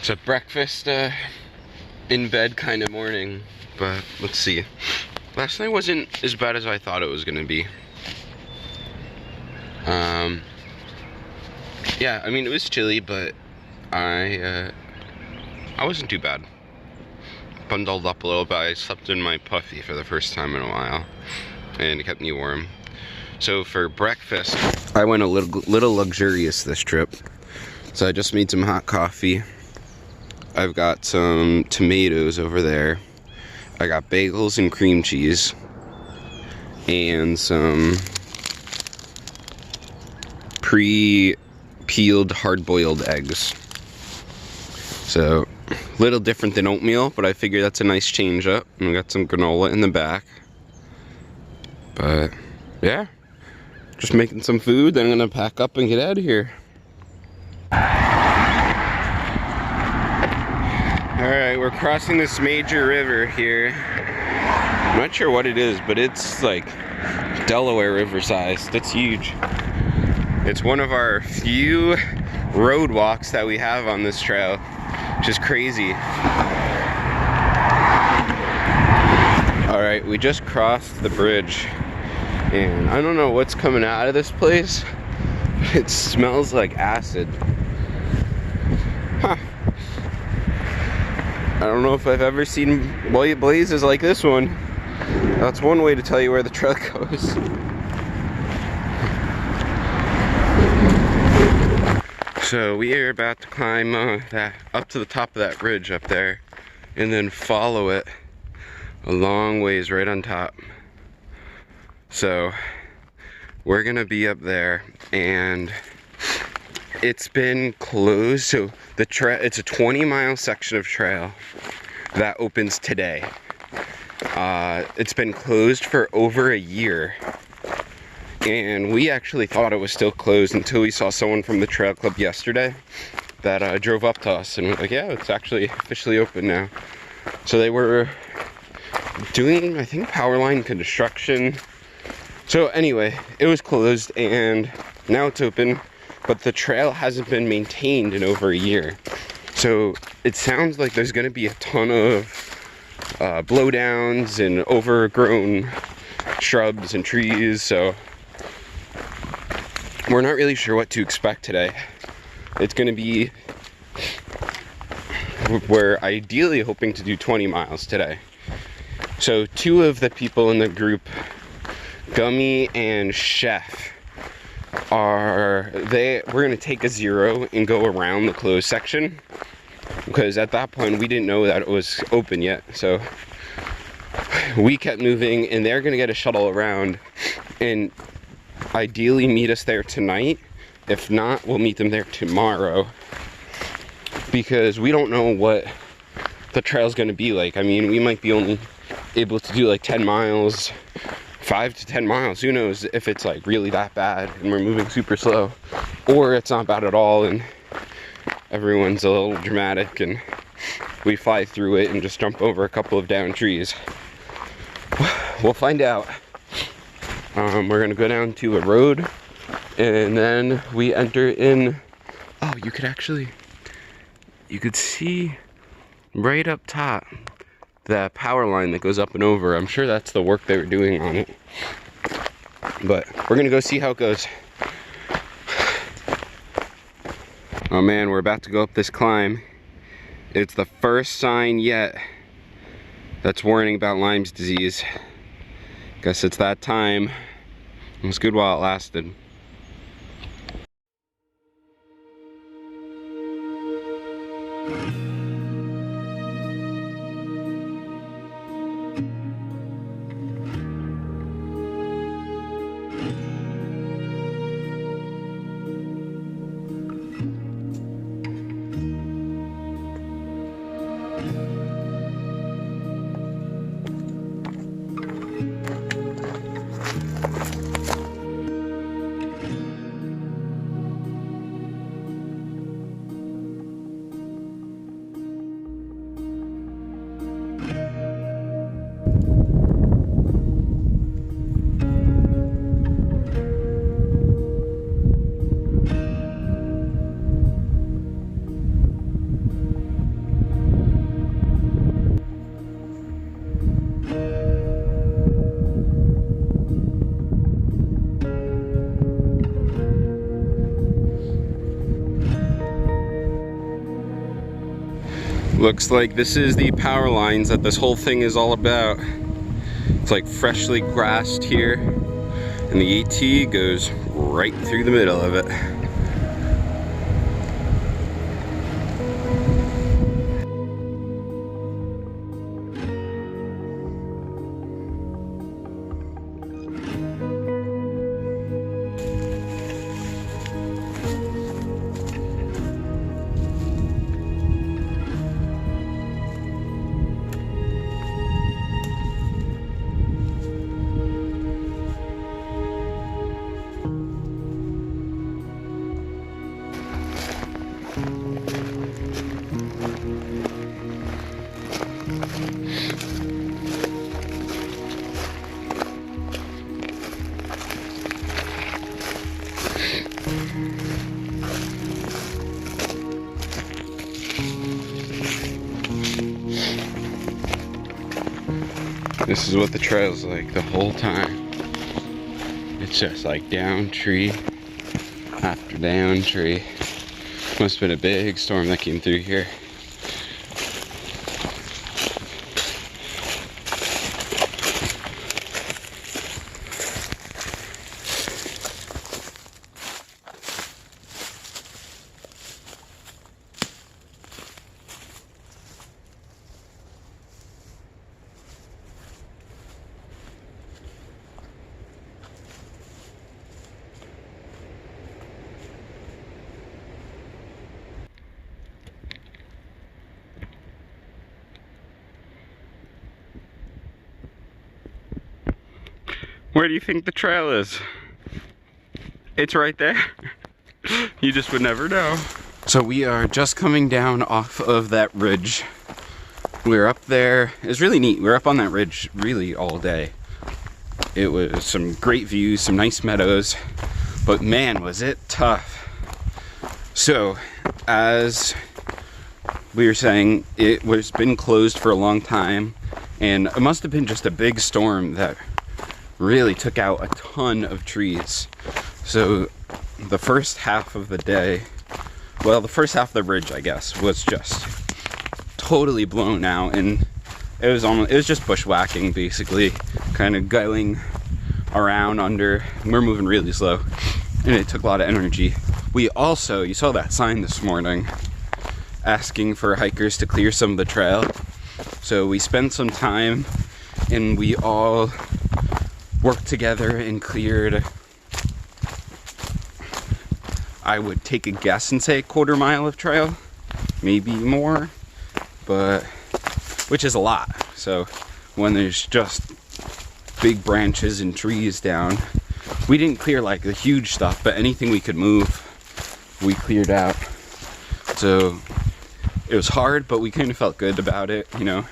It's a breakfast, in bed kind of morning, but let's see. Last night wasn't as bad as I thought it was gonna be. Yeah, I mean, it was chilly, but I wasn't too bad. Bundled up a little bit. I slept in my puffy for the first time in a while, and it kept me warm. So for breakfast, I went a little luxurious this trip. So I just made some hot coffee. I've got some tomatoes over there. I got bagels and cream cheese, and some pre-peeled hard-boiled eggs. So, a little different than oatmeal, but I figure that's a nice change up. And we got some granola in the back. But, yeah. Just making some food, then I'm gonna pack up and get out of here. Alright, we're crossing this major river here. I'm not sure what it is, but it's like Delaware River sized. It's huge. It's one of our few road walks that we have on this trail, which is crazy. Alright, we just crossed the bridge, and I don't know what's coming out of this place. It smells like acid. Huh. I don't know if I've ever seen white blazes like this one. That's one way to tell you where the trail goes. So we are about to climb that up to the top of that ridge up there, and then follow it a long ways right on top. So we're gonna be up there, and it's been closed. So the trail, it's a 20-mile section of trail that opens today. It's been closed for over a year, and we actually thought it was still closed until we saw someone from the trail club yesterday that drove up to us, and we're like, yeah, it's actually officially open now. So they were doing, I think, power line construction. So anyway, it was closed and now it's open, but the trail hasn't been maintained in over a year. So it sounds like there's gonna be a ton of blowdowns and overgrown shrubs and trees, so we're not really sure what to expect today. It's gonna be, we're ideally hoping to do 20 miles today. So two of the people in the group, Gummy and Chef, we're gonna take a zero and go around the closed section, because at that point we didn't know that it was open yet. So we kept moving, and they're gonna get a shuttle around and ideally meet us there tonight. If not, we'll meet them there tomorrow, because we don't know what the trail's gonna be like. I mean, we might be only able to do like 10 miles, 5 to 10 miles. Who knows if it's like really that bad and we're moving super slow, or it's not bad at all and everyone's a little dramatic and we fly through it and just jump over a couple of downed trees. We'll find out. We're gonna go down to a road, and then we enter in. Oh, you could see right up top that power line that goes up and over. I'm sure that's the work they were doing on it, but we're gonna go see how it goes. Oh man, we're about to go up this climb. It's the first sign yet that's warning about Lyme's disease. Guess it's that time. It was good while it lasted. Looks like this is the power lines that this whole thing is all about. It's like freshly grassed here, and the AT goes right through the middle of it. This is what the trail's like the whole time. It's just like down tree after down tree. Must have been a big storm that came through here. Where do you think the trail is? It's right there. You just would never know. So we are just coming down off of that ridge. We're up there. It was really neat. We were up on that ridge really all day. It was some great views, some nice meadows, but man, was it tough. So, as we were saying, it was been closed for a long time, and it must have been just a big storm that really took out a ton of trees. So the first half of the day, well, the first half of the ridge, I guess, was just totally blown out, and it was just bushwhacking, basically, kind of going around under. We're moving really slow, and it took a lot of energy. We also, you saw that sign this morning asking for hikers to clear some of the trail. So we spent some time, and we all worked together and cleared, I would take a guess and say a quarter mile of trail, maybe more, but which is a lot. So when there's just big branches and trees down, we didn't clear like the huge stuff, but anything we could move, we cleared out. So it was hard, but we kind of felt good about it, you know.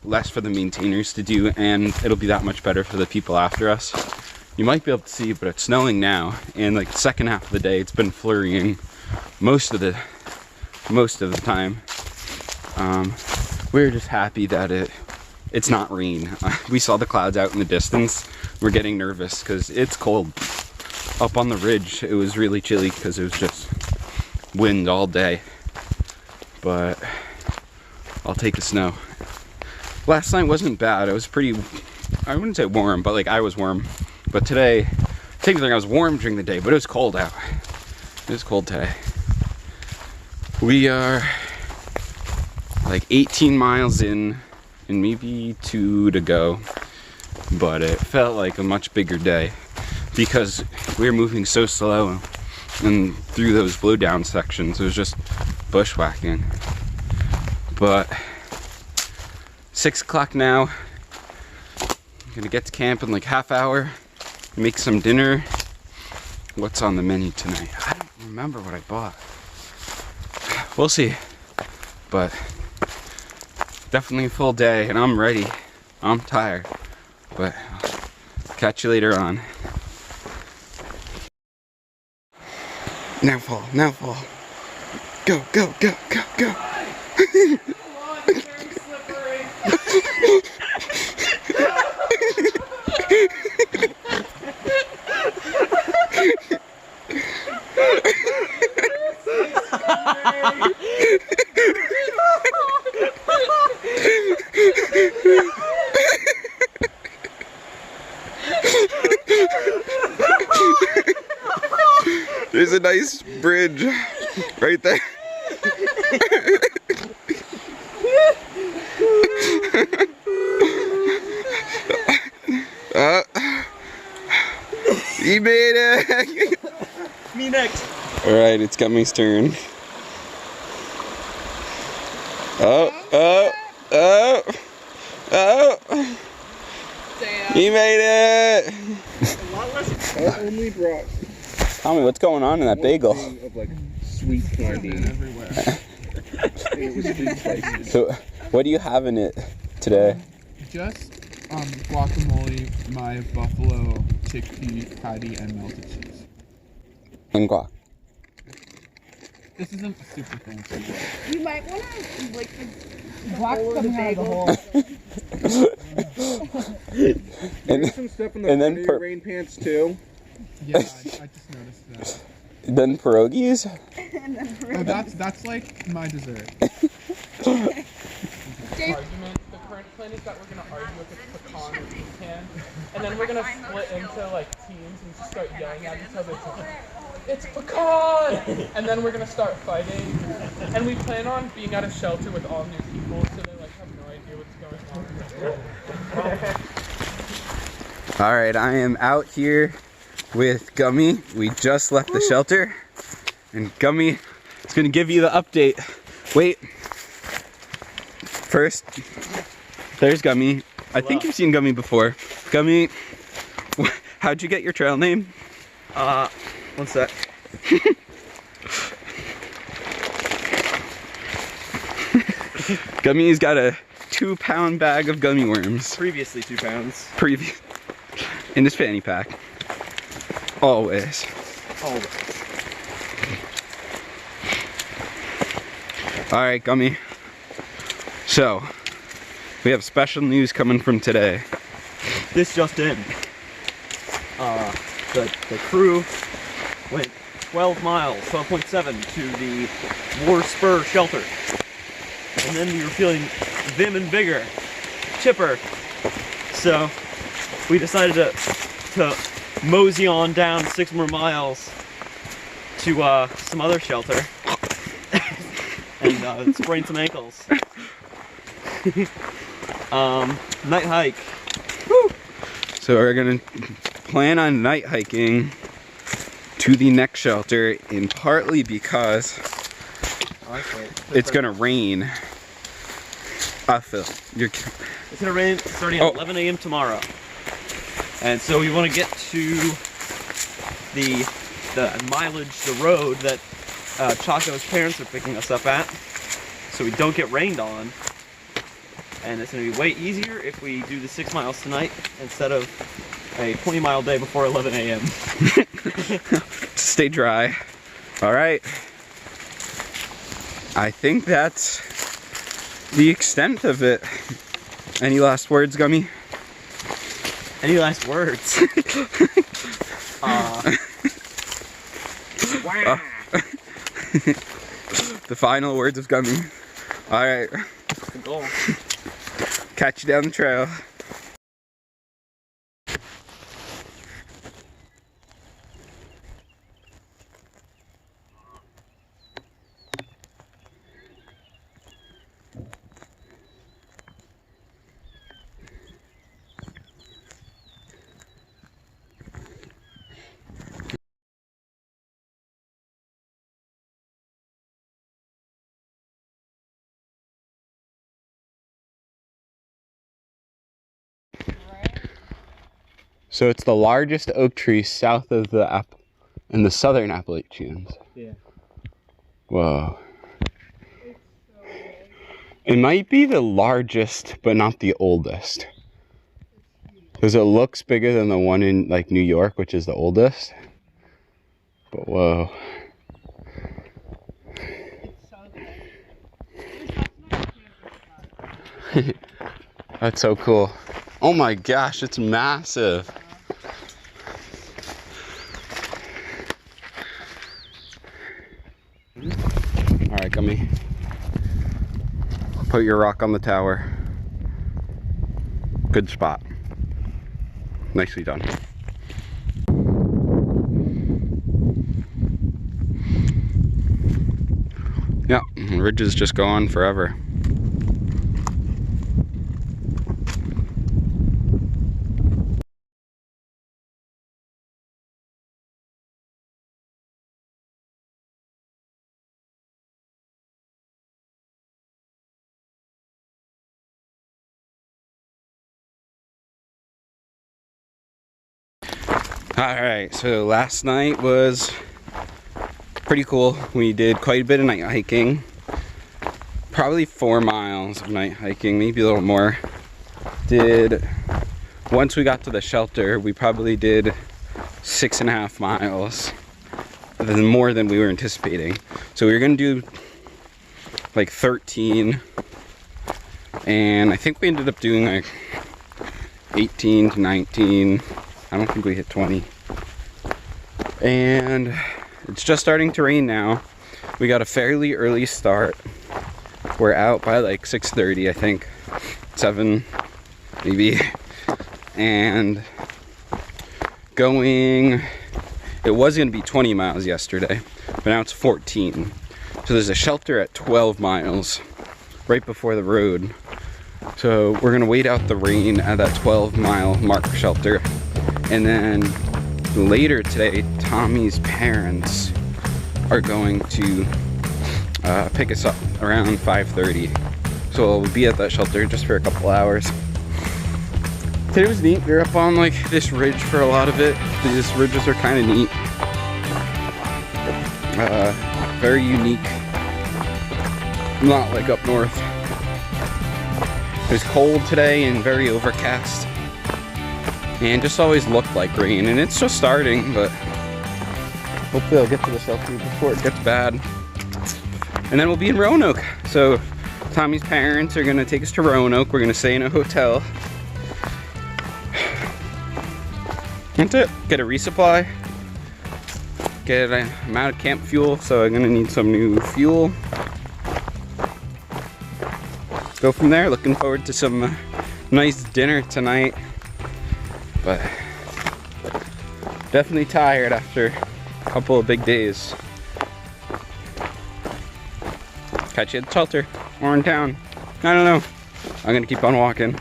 Less for the maintainers to do, and it'll be that much better for the people after us. You might be able to see, but it's snowing now, and like the second half of the day it's been flurrying most of the time. We're just happy that it's not rain. We saw the clouds out in the distance. We're getting nervous because it's cold. Up on the ridge it was really chilly because it was just wind all day, but I'll take the snow. Last night wasn't bad. It was pretty, I wouldn't say warm, but like I was warm. But today, same thing, I was warm during the day, but it was cold out. It was cold today. We are like 18 miles in, and maybe 2 to go. But it felt like a much bigger day because we were moving so slow, and through those blowdown sections, it was just bushwhacking. But 6 o'clock now. I'm gonna get to camp in like half hour, make some dinner. What's on the menu tonight? I don't remember what I bought. We'll see. But definitely a full day, and I'm ready. I'm tired. But I'll catch you later on. Now fall, now fall. Go, go, go, go, go. There's a nice bridge right there. He made it! Me next. Alright, it's Gummy's turn. Oh. Damn. He made it! A lot less. I only brought Tommy, what's going on in that bagel? one thing of like sweet candy. Everywhere. And it was sweet spices. So, what do you have in it today? Just guacamole, my buffalo chickpea patty, and melted cheese. And guac. This isn't super fancy. You might want to like the Guac's hole of the coming out of the bagel. hole. There's some stuff in the and then front of your rain pants too. Yeah, I just noticed that. Then pierogies? Oh, that's like my dessert. Argument. The current plan is that we're gonna argue if it's pecan or pecan, and then we're gonna split into like teams and just start yelling at each other. It's pecan! And then we're gonna start fighting. And we plan on being at a shelter with all new people, so they like have no idea what's going on. Alright, I am out here with Gummy. We just left the shelter. And Gummy is gonna give you the update. Wait. First, there's Gummy. I think you've seen Gummy before. Gummy, how'd you get your trail name? One sec. Gummy's got a 2-pound bag of gummy worms. Previously 2 pounds. In his fanny pack. Always. Oh. Alright, Gummy. So, we have special news coming from today. This just in. The crew went 12 miles, 12.7 to the War Spur shelter. And then we were feeling vim and vigor, chipper. So we decided to mosey on down 6 more miles to some other shelter and sprain some ankles. Night hike. Woo! So we're gonna plan on night hiking to the next shelter, and partly because it's gonna rain. Phil, It's gonna rain starting at 11 a.m. tomorrow. And so we want to get to the mileage, the road that Chaco's parents are picking us up at, so we don't get rained on. And it's gonna be way easier if we do the 6 miles tonight instead of a 20-mile day before 11 a.m. Stay dry. All right. I think that's the extent of it. Any last words, Gummy? Any last words? The final words of Gummy. All right. That's the goal. Catch you down the trail. So it's the largest oak tree south of the in the southern Appalachians. Yeah. Whoa. It might be the largest, but not the oldest. Because it looks bigger than the one in like New York, which is the oldest. But whoa. That's so cool. Oh my gosh, it's massive. All right, Gummy. Put your rock on the tower. Good spot. Nicely done. Yeah, ridges just go on forever. Alright, so last night was pretty cool. We did quite a bit of night hiking. Probably 4 miles of night hiking, maybe a little more. Once we got to the shelter, we probably did 6.5 miles. More than we were anticipating. So we were gonna do like 13. And I think we ended up doing like 18 to 19. I don't think we hit 20. And it's just starting to rain now. We got a fairly early start. We're out by like 6:30, I think. 7, maybe. And going, it was gonna be 20 miles yesterday, but now it's 14. So there's a shelter at 12 miles, right before the road. So we're gonna wait out the rain at that 12-mile mark shelter. And then later today, Tommy's parents are going to pick us up around 5:30. So we'll be at that shelter just for a couple hours. Today was neat. We were up on like this ridge for a lot of it. These ridges are kind of neat. Very unique. Not like up north. It was cold today and very overcast. And just always looked like rain, and it's just starting, but hopefully I'll get to the shelter before it gets bad. And then we'll be in Roanoke. So Tommy's parents are gonna take us to Roanoke. We're gonna stay in a hotel. That's it. Get a resupply. I'm out of camp fuel, so I'm gonna need some new fuel. Go from there. Looking forward to some nice dinner tonight. But definitely tired after a couple of big days. Catch you at the shelter or in town. I don't know. I'm gonna keep on walking.